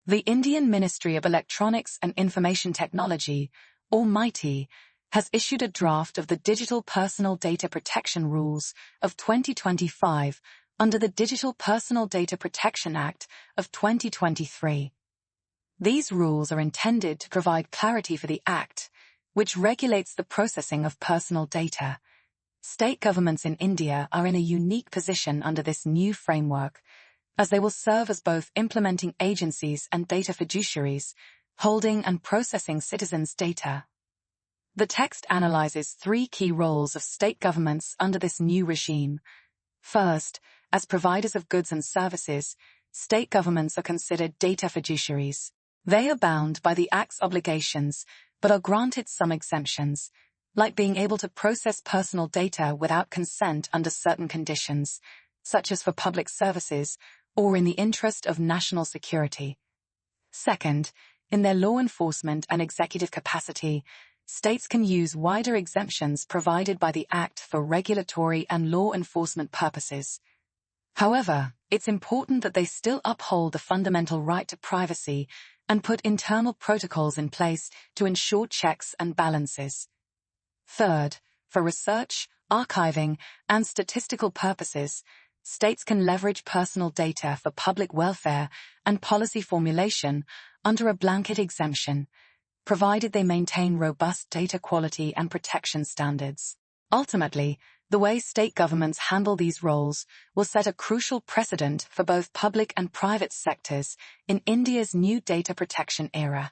The Indian Ministry of Electronics and Information Technology, or MeitY, has issued a draft of the Digital Personal Data Protection Rules of 2025 under the Digital Personal Data Protection Act of 2023. These rules are intended to provide clarity for the Act, which regulates the processing of personal data. State governments in India are in a unique position under this new framework, as they will serve as both implementing agencies and data fiduciaries, holding and processing citizens' data. The text analyzes three key roles of state governments under this new regime. First, as providers of goods and services, state governments are considered data fiduciaries. They are bound by the Act's obligations, but are granted some exemptions, like being able to process personal data without consent under certain conditions, such as for public services or in the interest of national security. Second, in their law enforcement and executive capacity, states can use wider exemptions provided by the Act for regulatory and law enforcement purposes. However, it's important that they still uphold the fundamental right to privacy and put internal protocols in place to ensure checks and balances. Third, for research, archiving, and statistical purposes, states can leverage personal data for public welfare and policy formulation under a blanket exemption, provided they maintain robust data quality and protection standards. Ultimately, the way state governments handle these roles will set a crucial precedent for both public and private sectors in India's new data protection era.